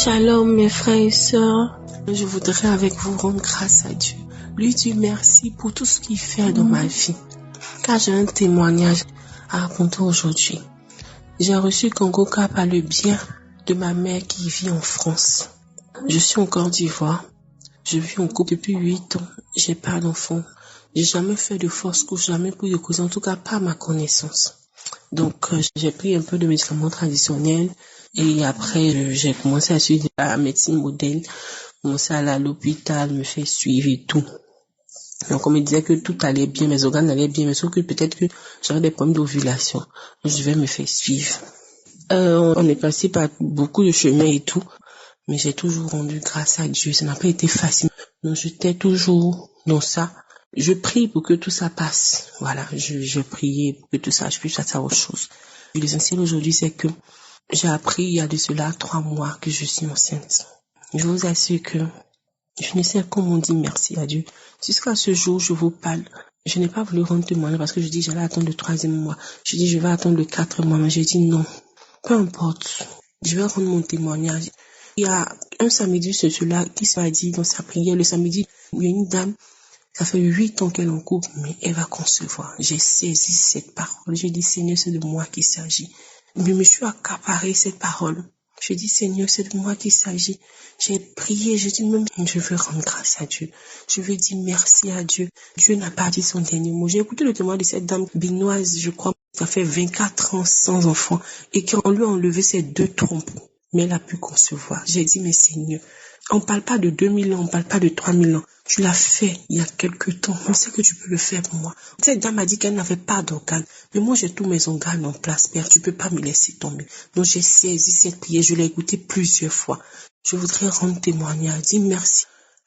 Shalom mes frères et sœurs, je voudrais avec vous rendre grâce à Dieu, lui dire merci pour tout ce qu'il fait dans ma vie, car j'ai un témoignage à raconter aujourd'hui. J'ai reçu Congoka par le bien de ma mère qui vit en France. Je suis en Côte d'Ivoire, je vis en couple depuis 8 ans, j'ai pas d'enfant, j'ai jamais fait de fausse couche, jamais pris de cousin, en tout cas pas à ma connaissance. Donc j'ai pris un peu de médicaments traditionnels et après j'ai commencé à suivre la médecine moderne, commencé à aller à l'hôpital, me faire suivre et tout. Donc on me disait que tout allait bien, mes organes allaient bien, mais sauf que peut-être que j'avais des problèmes d'ovulation. Donc je devais me faire suivre. On est passé par beaucoup de chemins et tout, mais j'ai toujours rendu grâce à Dieu. Ça n'a pas été facile. Donc j'étais toujours dans ça. Je prie pour que tout ça passe. Voilà, je priais pour que tout ça, je puisse passer à autre chose. L'essentiel aujourd'hui, c'est que j'ai appris il y a de cela 3 mois que je suis enceinte. Je vous assure que je ne sais comment dire merci à Dieu. Jusqu'à ce jour, je vous parle. Je n'ai pas voulu rendre témoignage parce que je dis j'allais attendre le 3e mois. Je dis je vais attendre le 4e mois, mais j'ai dit non. Peu importe. Je vais rendre mon témoignage. Il y a un samedi, cela qui s'est dit dans sa prière, le samedi, il y a une dame, ça fait 8 ans qu'elle est en couple, mais elle va concevoir. J'ai saisi cette parole. J'ai dit, Seigneur, c'est de moi qu'il s'agit. Mais je me suis accaparé cette parole. J'ai dit, Seigneur, c'est de moi qu'il s'agit. J'ai prié, j'ai dit, même, je veux rendre grâce à Dieu. Je veux dire merci à Dieu. Dieu n'a pas dit son dernier mot. J'ai écouté le témoignage de cette dame binoise, je crois, ça fait 24 ans sans enfant, et qu'on lui a enlevé ses 2 trompes. Mais elle a pu concevoir. J'ai dit, mais Seigneur, on ne parle pas de 2000 ans, on ne parle pas de 3000 ans. Tu l'as fait il y a quelque temps. On sait que tu peux le faire pour moi. Cette dame a dit qu'elle n'avait pas d'organes. Mais moi, j'ai tous mes organes en place, Père. Tu peux pas me laisser tomber. Donc, j'ai saisi cette prière. Je l'ai écoutée plusieurs fois. Je voudrais rendre témoignage. Dis merci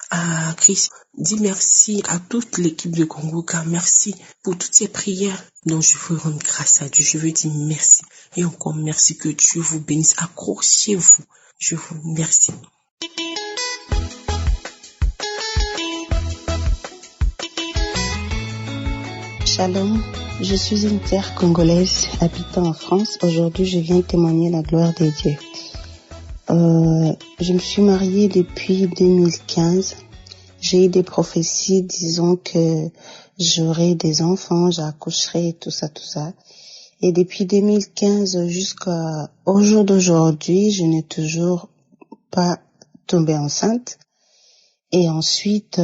à Christ. Dis merci à toute l'équipe de Congoka. Merci pour toutes ces prières. Donc, je veux rendre grâce à Dieu. Je veux dire merci. Et encore merci, que Dieu vous bénisse. Accrochez-vous. Je vous remercie. Shalom, je suis une terre congolaise habitant en France. Aujourd'hui, je viens témoigner la gloire de Dieu. Je me suis mariée depuis 2015. J'ai eu des prophéties disant que j'aurais des enfants, j'accoucherai, tout ça. Et depuis 2015 jusqu'au jour d'aujourd'hui, je n'ai toujours pas tombé enceinte. Et ensuite,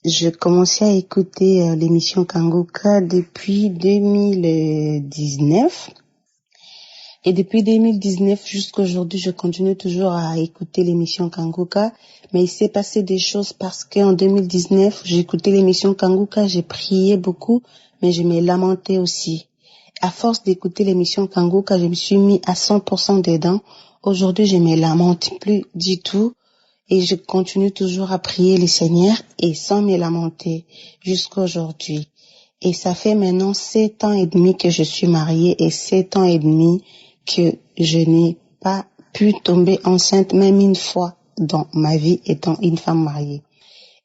je commençais à écouter l'émission Congoka depuis 2019. Et depuis 2019 jusqu'à aujourd'hui, je continue toujours à écouter l'émission Congoka. Mais il s'est passé des choses parce qu'en 2019, j'écoutais l'émission Congoka, j'ai prié beaucoup, mais je me lamentais aussi. À force d'écouter l'émission Congoka, je me suis mis à 100% dedans. Aujourd'hui, je me lamente plus du tout. Et je continue toujours à prier le Seigneur et sans me lamenter jusqu'à aujourd'hui. Et ça fait maintenant 7 ans et demi que je suis mariée et 7 ans et demi que je n'ai pas pu tomber enceinte même une fois dans ma vie étant une femme mariée.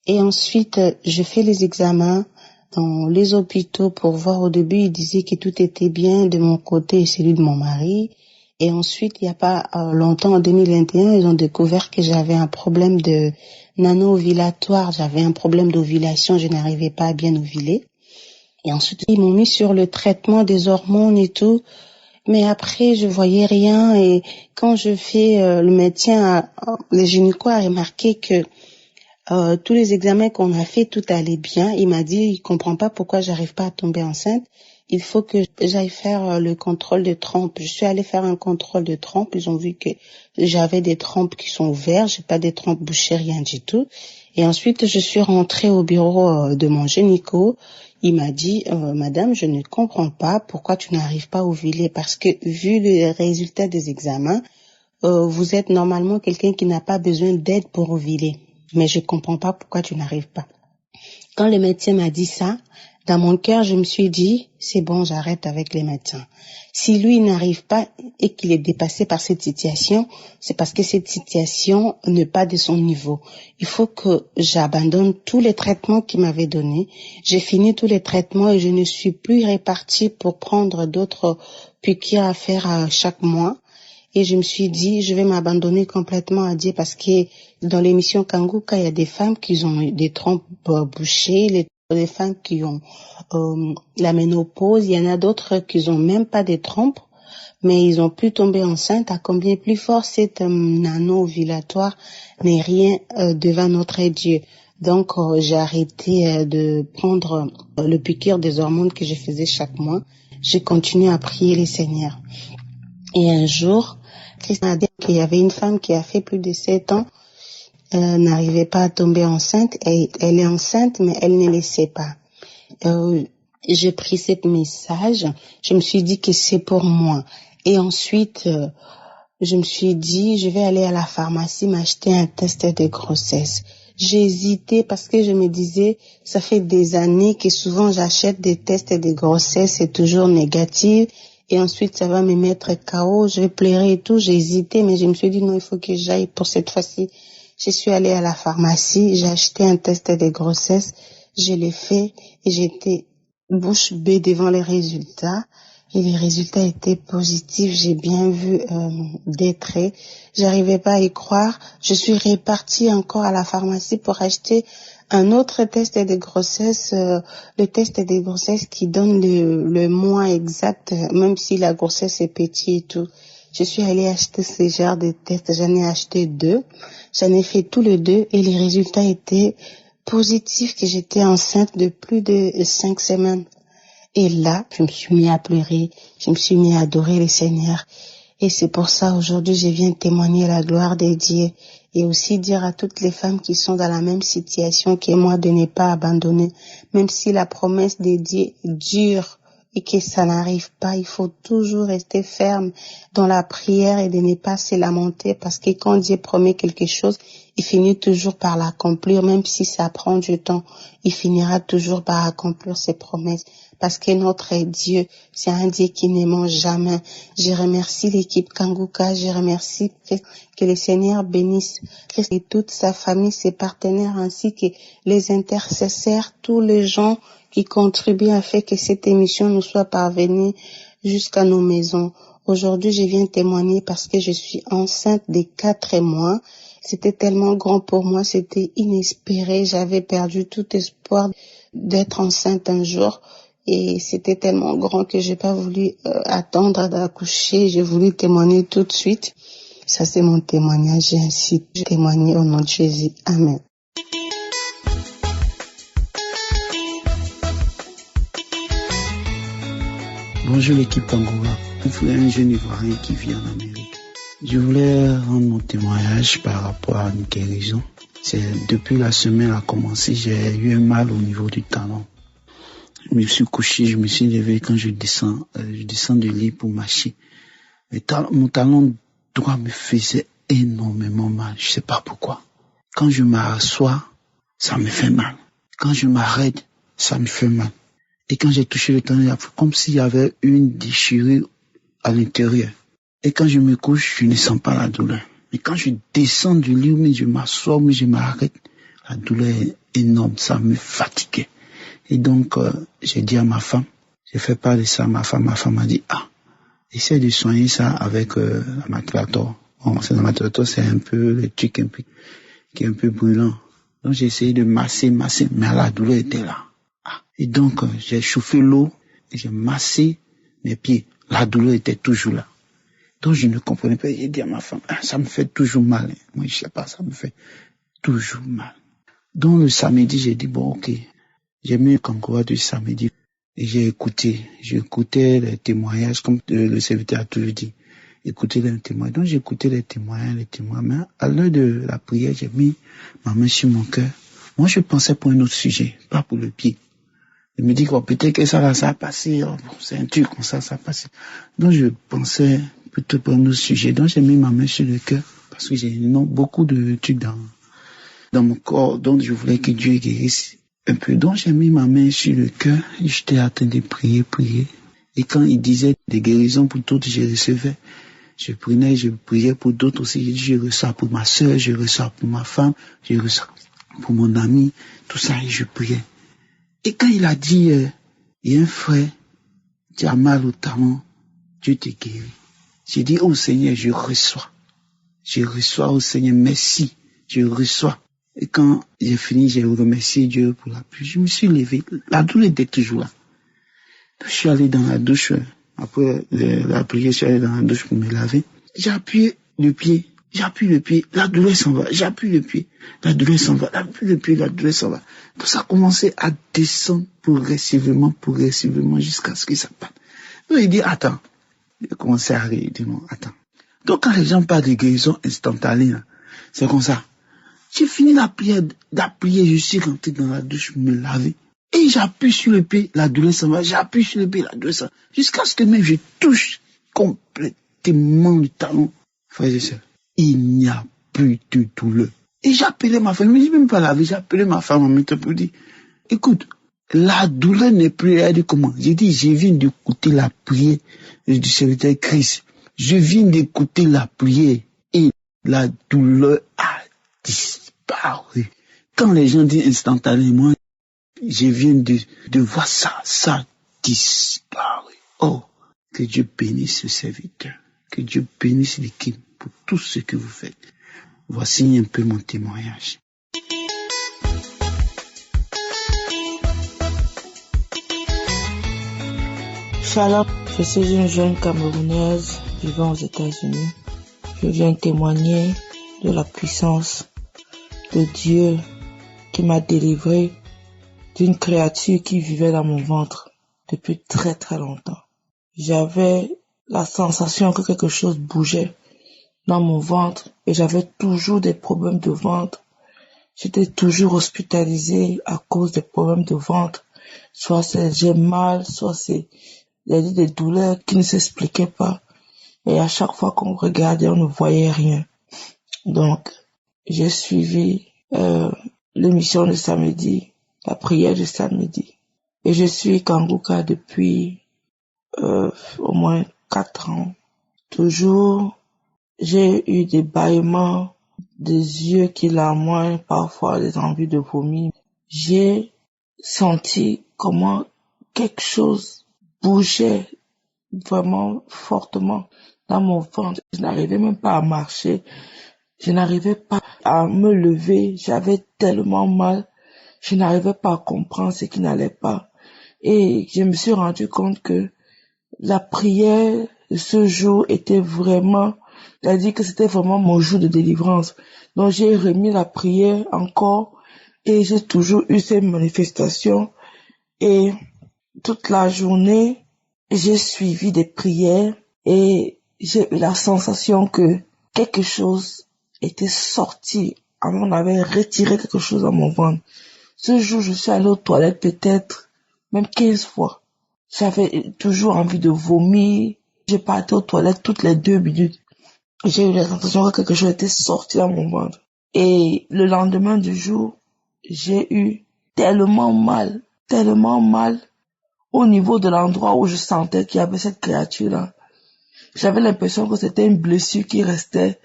Et ensuite, je fais les examens dans les hôpitaux pour voir. Au début, ils disaient que tout était bien de mon côté et celui de mon mari. Et ensuite, il n'y a pas longtemps, en 2021, ils ont découvert que j'avais un problème de nano-ovulatoire. J'avais un problème d'ovulation, je n'arrivais pas à bien ovuler. Et ensuite, ils m'ont mis sur le traitement des hormones et tout. Mais après, je voyais rien. Et quand je fais le médecin, le gynéco a remarqué que tous les examens qu'on a fait, tout allait bien. Il m'a dit, il comprend pas pourquoi j'arrive pas à tomber enceinte. Il faut que j'aille faire le contrôle de trompe. Je suis allée faire un contrôle de trompe. Ils ont vu que j'avais des trompes qui sont ouvertes. J'ai pas des trompes bouchées, rien du tout. Et ensuite, je suis rentrée au bureau de mon gynéco. Il m'a dit, Madame, je ne comprends pas pourquoi tu n'arrives pas à ovuler parce que vu le résultat des examens, vous êtes normalement quelqu'un qui n'a pas besoin d'aide pour ovuler. Mais je comprends pas pourquoi tu n'arrives pas. Quand le médecin m'a dit ça, dans mon cœur, je me suis dit, c'est bon, j'arrête avec les médecins. Si lui n'arrive pas et qu'il est dépassé par cette situation, c'est parce que cette situation n'est pas de son niveau. Il faut que j'abandonne tous les traitements qu'il m'avait donnés. J'ai fini tous les traitements et je ne suis plus répartie pour prendre d'autres piqûres à faire chaque mois. Et je me suis dit, je vais m'abandonner complètement à Dieu parce que dans l'émission Kanguka, il y a des femmes qui ont eu des trompes bouchées, les femmes qui ont la ménopause. Il y en a d'autres qui ont même pas des trompes, mais ils ont pu tomber enceintes. À combien plus fort cet anneau ovulatoire n'est rien devant notre Dieu. Donc, j'ai arrêté de prendre le piqûre des hormones que je faisais chaque mois. J'ai continué à prier le Seigneur. Et un jour, Christ m'a dit qu'il y avait une femme qui a fait plus de 7 ans, n'arrivait pas à tomber enceinte. Elle est enceinte, mais elle ne le sait pas. J'ai pris ce message. Je me suis dit que c'est pour moi. Et ensuite, je me suis dit, je vais aller à la pharmacie m'acheter un test de grossesse. J'ai hésité parce que je me disais, ça fait des années que souvent j'achète des tests de grossesse, c'est toujours négatif. Et ensuite, ça va me mettre KO, je vais pleurer et tout. J'ai hésité, mais je me suis dit, non, il faut que j'aille pour cette fois-ci. Je suis allée à la pharmacie, j'ai acheté un test de grossesse, je l'ai fait et j'étais bouche bée devant les résultats. Et les résultats étaient positifs, j'ai bien vu des traits. J'arrivais pas à y croire. Je suis repartie encore à la pharmacie pour acheter un autre test de grossesse, le test de grossesse qui donne le mois exact, même si la grossesse est petite et tout. Je suis allée acheter ce genre de tests, j'en ai acheté 2. J'en ai fait tous les 2 et les résultats étaient positifs, que j'étais enceinte de plus de 5 semaines. Et là, je me suis mis à pleurer, je me suis mis à adorer le Seigneur. Et c'est pour ça, aujourd'hui, je viens témoigner la gloire de Dieu et aussi dire à toutes les femmes qui sont dans la même situation que moi de ne pas abandonner. Même si la promesse de Dieu dure et que ça n'arrive pas, il faut toujours rester ferme dans la prière et de ne pas se lamenter parce que quand Dieu promet quelque chose, il finit toujours par l'accomplir, même si ça prend du temps. Il finira toujours par accomplir ses promesses. Parce que notre Dieu, c'est un Dieu qui ne ment jamais. Je remercie l'équipe Kanguka, je remercie que le Seigneur bénisse et toute sa famille, ses partenaires, ainsi que les intercesseurs, tous les gens qui contribuent à faire que cette émission nous soit parvenue jusqu'à nos maisons. Aujourd'hui, je viens témoigner parce que je suis enceinte de 4 mois. C'était tellement grand pour moi, c'était inespéré. J'avais perdu tout espoir d'être enceinte un jour. Et c'était tellement grand que j'ai pas voulu attendre d'accoucher. J'ai voulu témoigner tout de suite. Ça, c'est mon témoignage. J'ai ainsi témoigné au nom de Jésus. Amen. Bonjour l'équipe Kanguka. Un jeune Ivoirien qui vit en Amérique. Je voulais rendre mon témoignage par rapport à une guérison. C'est depuis la semaine a commencé, j'ai eu un mal au niveau du talon. Je me suis couché, je me suis levé quand je descends du lit pour marcher. Mon talon droit me faisait énormément mal, je sais pas pourquoi. Quand je m'assois, ça me fait mal. Quand je m'arrête, ça me fait mal. Et quand j'ai touché le talon, il y a comme s'il y avait une déchirure à l'intérieur. Et quand je me couche, je ne sens pas la douleur. Mais quand je descends du lit, mais je m'assois, mais je m'arrête, la douleur est énorme, ça me fatiguait. Et donc, j'ai dit à ma femme, j'ai fait part de ça à ma femme m'a dit, essaie de soigner ça avec la matulator. Bon, c'est la matulator, c'est un peu le truc qui est un peu brûlant. Donc, j'ai essayé de masser, mais la douleur était là. Et donc, j'ai chauffé l'eau, et j'ai massé mes pieds. La douleur était toujours là. Donc, je ne comprenais pas. J'ai dit à ma femme, ça me fait toujours mal. Moi, je sais pas, ça me fait toujours mal. Donc, le samedi, j'ai dit, bon, ok. J'ai mis le Kangourou du samedi et j'ai écoutais les témoignages, comme le serviteur a toujours dit, écouter les témoignages. Donc j'ai écouté les témoignages, mais à l'heure de la prière, j'ai mis ma main sur mon cœur. Moi, je pensais pour un autre sujet, pas pour le pied. Je me dis que peut-être que ça a passé, c'est un truc comme ça a passé. Donc je pensais plutôt pour un autre sujet. Donc j'ai mis ma main sur le cœur parce que j'ai beaucoup de trucs dans mon corps, donc je voulais que Dieu guérisse un peu. Donc j'ai mis ma main sur le cœur et j'étais en train de prier. Et quand il disait des guérisons pour d'autres, je recevais. Je priais pour d'autres aussi. Je reçois pour ma soeur, je reçois pour ma femme, je reçois pour mon ami, tout ça, et je priais. Et quand il a dit, il y a un frère qui a mal au talon, Dieu te guérit. J'ai dit, oh Seigneur, je reçois. Je reçois, oh Seigneur, merci. Je reçois. Et quand j'ai fini, j'ai remercié Dieu pour la pluie. Je me suis levé. La douleur était toujours là. Je suis allé dans la douche. Après la prière, je suis allé dans la douche pour me laver. J'ai appuyé le pied. J'appuie le pied. La douleur s'en va. J'appuie le pied. La douleur s'en va. J'appuie le pied. La douleur s'en va. Donc ça a commencé à descendre progressivement, jusqu'à ce que ça parte. Donc il dit, attends. Il a commencé à rire. Il dit, non, attends. Donc quand les gens parlent de guérison instantanée, c'est comme ça. J'ai fini la prière, je suis rentré dans la douche pour me laver. Et j'appuie sur le pied, la douleur s'en va. J'appuie sur le pied, la douleur s'en va. Jusqu'à ce que même je touche complètement le talon. Frères et sœurs, il n'y a plus de douleur. Et j'appelais ma femme, je ne dis même pas laver, j'appelais ma femme en même temps pour dire, écoute, la douleur n'est plus, elle dit comment? J'ai dit, je viens d'écouter la prière du serviteur Christ. Je viens d'écouter la prière et la douleur a disparu. Quand les gens disent instantanément, je viens de voir ça disparaît. Oh, que Dieu bénisse ce serviteur. Que Dieu bénisse l'équipe pour tout ce que vous faites. Voici un peu mon témoignage. Shalom, je suis une jeune Camerounaise vivant aux États-Unis. Je viens témoigner de la puissance de Dieu qui m'a délivré d'une créature qui vivait dans mon ventre depuis très très longtemps. J'avais la sensation que quelque chose bougeait dans mon ventre et j'avais toujours des problèmes de ventre. J'étais toujours hospitalisée à cause des problèmes de ventre. Soit j'ai mal, soit des douleurs qui ne s'expliquaient pas. Et à chaque fois qu'on regardait, on ne voyait rien. Donc, j'ai suivi l'émission de samedi, la prière de samedi. Et je suis Kanguka depuis au moins 4 ans. Toujours, j'ai eu des bâillements, des yeux qui larmoient, parfois des envies de vomir. J'ai senti comment quelque chose bougeait vraiment fortement dans mon ventre. Je n'arrivais même pas à marcher. Je n'arrivais pas à me lever. J'avais tellement mal. Je n'arrivais pas à comprendre ce qui n'allait pas. Et je me suis rendu compte que la prière de ce jour était vraiment, c'est-à-dire que c'était vraiment mon jour de délivrance. Donc j'ai remis la prière encore et j'ai toujours eu ces manifestations. Et toute la journée, j'ai suivi des prières et j'ai eu la sensation que quelque chose était sorti. On avait retiré quelque chose dans mon ventre. Ce jour, je suis allée aux toilettes peut-être même 15 fois. J'avais toujours envie de vomir. J'ai parti aux toilettes toutes les 2 minutes. J'ai eu la sensation que quelque chose était sorti dans mon ventre. Et le lendemain du jour, j'ai eu tellement mal au niveau de l'endroit où je sentais qu'il y avait cette créature-là. J'avais l'impression que c'était une blessure qui restait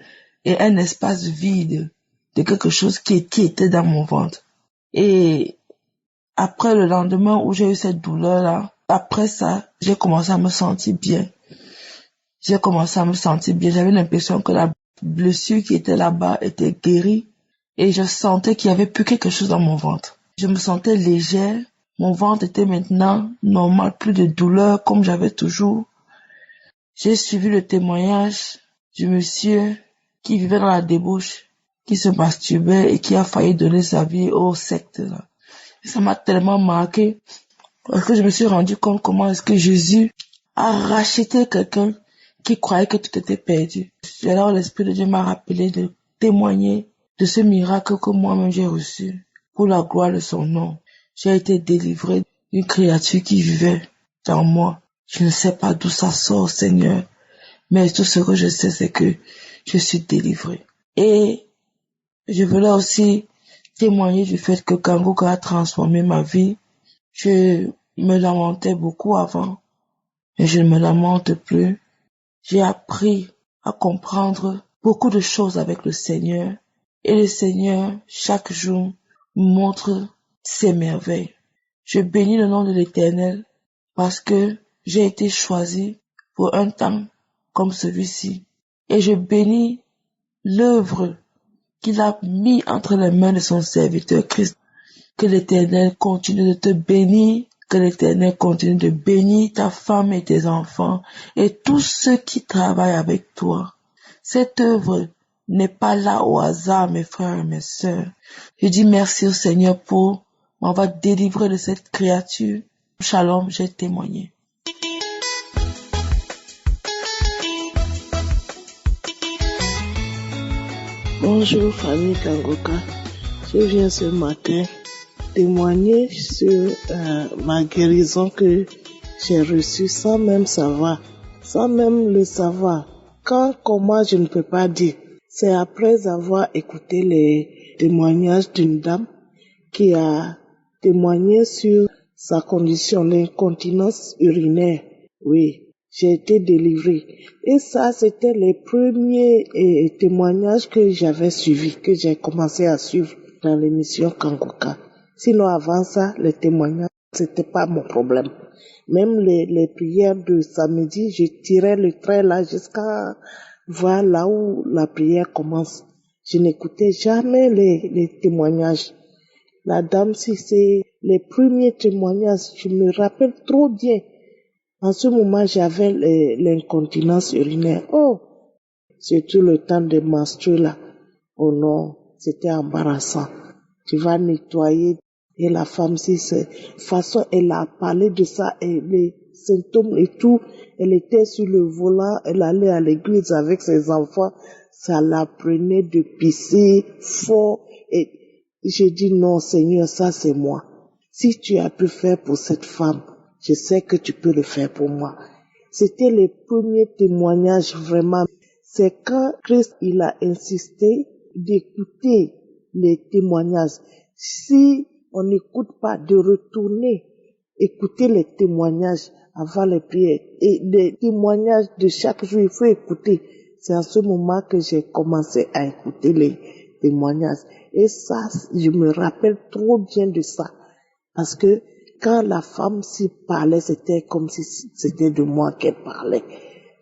et un espace vide de quelque chose qui était dans mon ventre. Et après le lendemain où j'ai eu cette douleur-là, après ça, j'ai commencé à me sentir bien. J'avais l'impression que la blessure qui était là-bas était guérie et je sentais qu'il y avait plus quelque chose dans mon ventre. Je me sentais légère. Mon ventre était maintenant normal, plus de douleur comme j'avais toujours. J'ai suivi le témoignage du monsieur qui vivait dans la débauche, qui se masturbait et qui a failli donner sa vie aux sectes là. Et ça m'a tellement marqué parce que je me suis rendu compte comment est-ce que Jésus a racheté quelqu'un qui croyait que tout était perdu. Et alors l'Esprit de Dieu m'a rappelé de témoigner de ce miracle que moi-même j'ai reçu pour la gloire de son nom. J'ai été délivré d'une créature qui vivait dans moi. Je ne sais pas d'où ça sort, Seigneur, mais tout ce que je sais, c'est que je suis délivré. Et je voulais aussi témoigner du fait que Kanguka a transformé ma vie. Je me lamentais beaucoup avant, mais je ne me lamente plus. J'ai appris à comprendre beaucoup de choses avec le Seigneur. Et le Seigneur, chaque jour, me montre ses merveilles. Je bénis le nom de l'Éternel parce que j'ai été choisi pour un temps comme celui-ci. Et je bénis l'œuvre qu'il a mis entre les mains de son serviteur Christ. Que l'Éternel continue de te bénir, que l'Éternel continue de bénir ta femme et tes enfants et tous ceux qui travaillent avec toi. Cette œuvre n'est pas là au hasard, mes frères et mes sœurs. Je dis merci au Seigneur pour m'avoir délivré de cette créature. Shalom, j'ai témoigné. Bonjour famille Kangoka, je viens ce matin témoigner sur ma guérison que j'ai reçue sans même savoir, sans même le savoir. Quand, comment, je ne peux pas dire. C'est après avoir écouté les témoignages d'une dame qui a témoigné sur sa condition, l'incontinence urinaire. Oui, j'ai été délivrée. Et ça, c'était les premiers témoignages que j'avais suivis, que j'ai commencé à suivre dans l'émission Kangoka. Sinon, avant ça, les témoignages, c'était pas mon problème. Même les prières de samedi, je tirais le trait là jusqu'à voir là où la prière commence. Je n'écoutais jamais les témoignages. La dame, si c'est les premiers témoignages, je me rappelle trop bien. En ce moment, j'avais l'incontinence urinaire. Oh, surtout le temps de menstruer là. Oh non, c'était embarrassant. Tu vas nettoyer et la femme, si c'est façon, elle a parlé de ça et les symptômes et tout. Elle était sur le volant, elle allait à l'église avec ses enfants. Ça la prenait de pisser fort et j'ai dit non, Seigneur, ça c'est moi. Si tu as pu faire pour cette femme, je sais que tu peux le faire pour moi. C'était les premiers témoignages vraiment. C'est quand Christ, il a insisté d'écouter les témoignages. Si on n'écoute pas, de retourner, écouter les témoignages avant les prières. Et les témoignages de chaque jour, il faut écouter. C'est à ce moment que j'ai commencé à écouter les témoignages. Et ça, je me rappelle trop bien de ça. Parce que quand la femme s'y parlait, c'était comme si c'était de moi qu'elle parlait.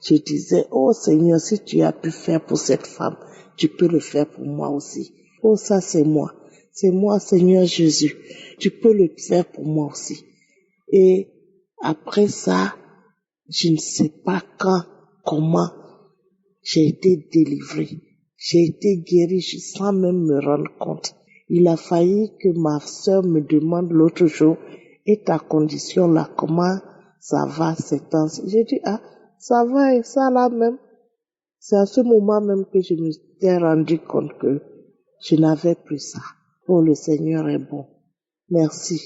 Je disais, oh Seigneur, si tu as pu faire pour cette femme, tu peux le faire pour moi aussi. Oh, ça c'est moi. C'est moi, Seigneur Jésus. Tu peux le faire pour moi aussi. Et après ça, je ne sais pas quand, comment, j'ai été délivrée. J'ai été guérie sans même me rendre compte. Il a failli que ma sœur me demande l'autre jour, et ta condition là, comment ça va ces temps-ci? J'ai dit, ah, ça va et ça là même. C'est à ce moment même que je me suis rendu compte que je n'avais plus ça. Oh, le Seigneur est bon. Merci.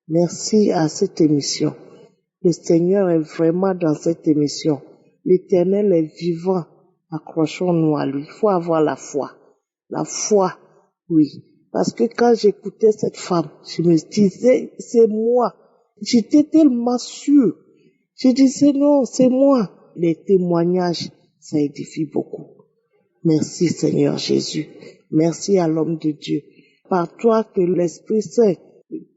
Merci à cette émission. Le Seigneur est vraiment dans cette émission. L'Éternel est vivant. Accrochons-nous à lui. Il faut avoir la foi. La foi, oui. Parce que quand j'écoutais cette femme, je me disais, c'est moi. J'étais tellement sûre. Je disais, non, c'est moi. Les témoignages, ça édifie beaucoup. Merci Seigneur Jésus. Merci à l'homme de Dieu. Par toi que l'Esprit Saint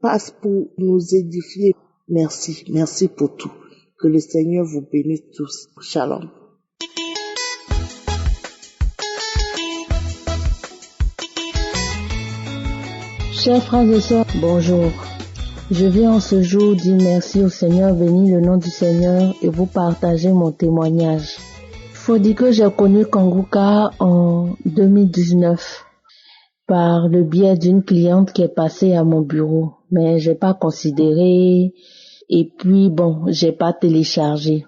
passe pour nous édifier. Merci. Merci pour tout. Que le Seigneur vous bénisse tous. Shalom. Chers frères et sœurs, bonjour. Je viens en ce jour dire merci au Seigneur, bénir le nom du Seigneur et vous partager mon témoignage. Il faut dire que j'ai connu Kangoka en 2019 par le biais d'une cliente qui est passée à mon bureau, mais j'ai pas considéré et puis bon, j'ai pas téléchargé.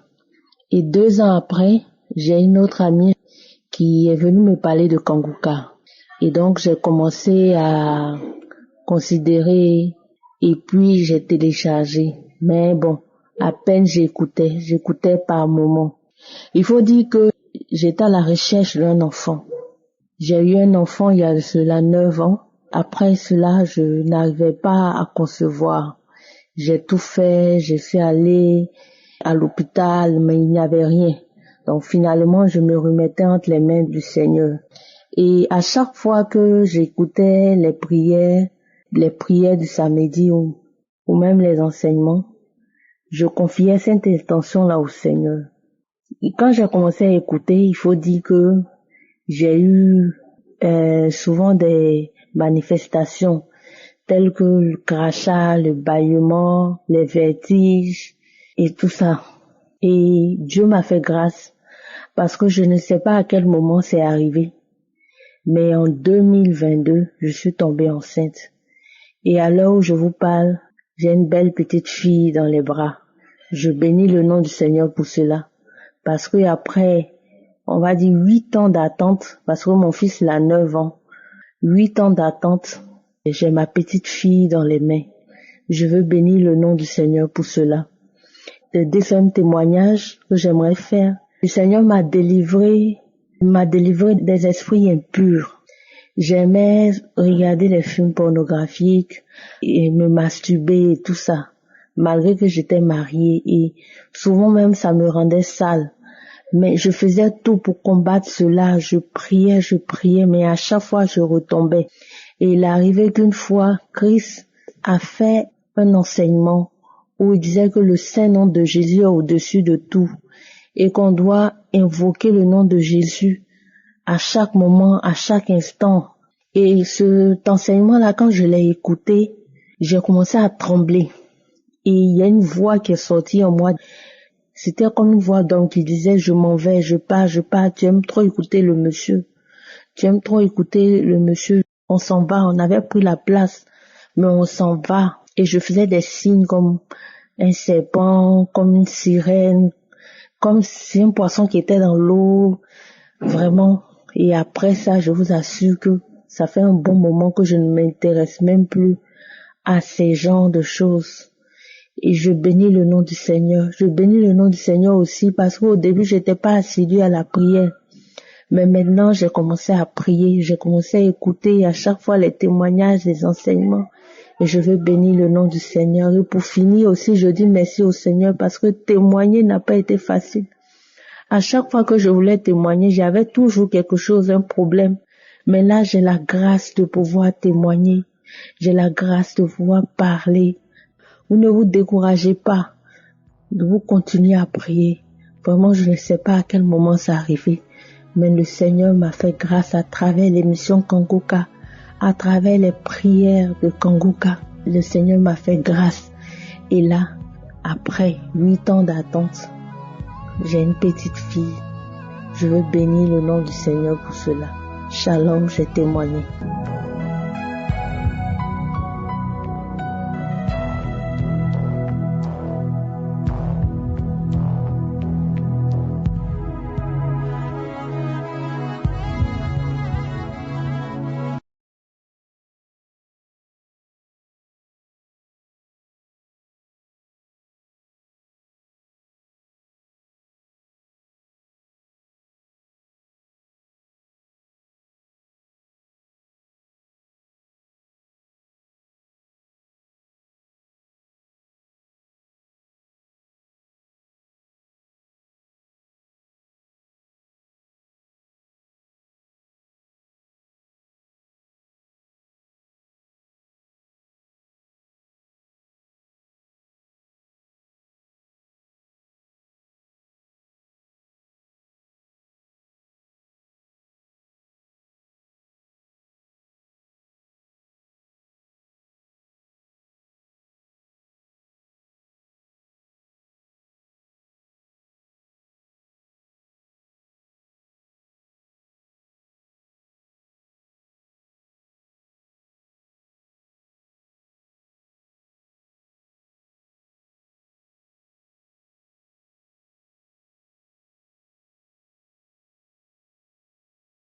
Et 2 ans après, j'ai une autre amie qui est venue me parler de Kangoka. Et donc j'ai commencé à considérer et puis j'ai téléchargé. Mais bon, à peine j'écoutais par moment. Il faut dire que j'étais à la recherche d'un enfant. J'ai eu un enfant il y a cela 9 ans. Après cela, je n'arrivais pas à concevoir. J'ai tout fait, j'ai fait aller à l'hôpital, mais il n'y avait rien. Donc finalement, je me remettais entre les mains du Seigneur. Et à chaque fois que j'écoutais les prières du samedi ou même les enseignements, je confiais cette intention-là au Seigneur. Et quand j'ai commencé à écouter, il faut dire que j'ai eu souvent des manifestations telles que le crachat, le bâillement, les vertiges et tout ça. Et Dieu m'a fait grâce parce que je ne sais pas à quel moment c'est arrivé. Mais en 2022, je suis tombée enceinte. Et à l'heure où je vous parle, j'ai une belle petite fille dans les bras. Je bénis le nom du Seigneur pour cela. Parce que après, on va dire 8 ans d'attente, parce que mon fils il a 9 ans, 8 ans d'attente, et j'ai ma petite fille dans les mains. Je veux bénir le nom du Seigneur pour cela. Le deuxième témoignage que j'aimerais faire, le Seigneur m'a délivré des esprits impurs. J'aimais regarder les films pornographiques et me masturber et tout ça, malgré que j'étais mariée, et souvent même ça me rendait sale. Mais je faisais tout pour combattre cela, je priais, mais à chaque fois je retombais. Et il arrivait qu'une fois, Christ a fait un enseignement où il disait que le saint nom de Jésus est au-dessus de tout et qu'on doit invoquer le nom de Jésus à chaque moment, à chaque instant. Et cet enseignement-là, quand je l'ai écouté, j'ai commencé à trembler. Et il y a une voix qui est sortie en moi. C'était comme une voix d'homme qui disait, je m'en vais, je pars, tu aimes trop écouter le monsieur. On s'en va, on avait pris la place, mais on s'en va. Et je faisais des signes comme un serpent, comme une sirène, comme si un poisson qui était dans l'eau, vraiment. Et après ça, je vous assure que ça fait un bon moment que je ne m'intéresse même plus à ces genres de choses. Et je bénis le nom du Seigneur. Je bénis le nom du Seigneur aussi parce qu'au début, j'étais pas assidue à la prière. Mais maintenant, j'ai commencé à prier, j'ai commencé à écouter à chaque fois les témoignages, les enseignements. Et je veux bénir le nom du Seigneur. Et pour finir aussi, je dis merci au Seigneur parce que témoigner n'a pas été facile. À chaque fois que je voulais témoigner, j'avais toujours quelque chose, un problème. Mais là, j'ai la grâce de pouvoir témoigner. J'ai la grâce de pouvoir parler. Vous ne vous découragez pas. Vous continuez à prier. Vraiment, je ne sais pas à quel moment ça arrivé. Mais le Seigneur m'a fait grâce à travers l'émission Kangoka, à travers les prières de Kangoka. Le Seigneur m'a fait grâce. Et là, après 8 ans d'attente, j'ai une petite fille. Je veux bénir le nom du Seigneur pour cela. Shalom, j'ai témoigné.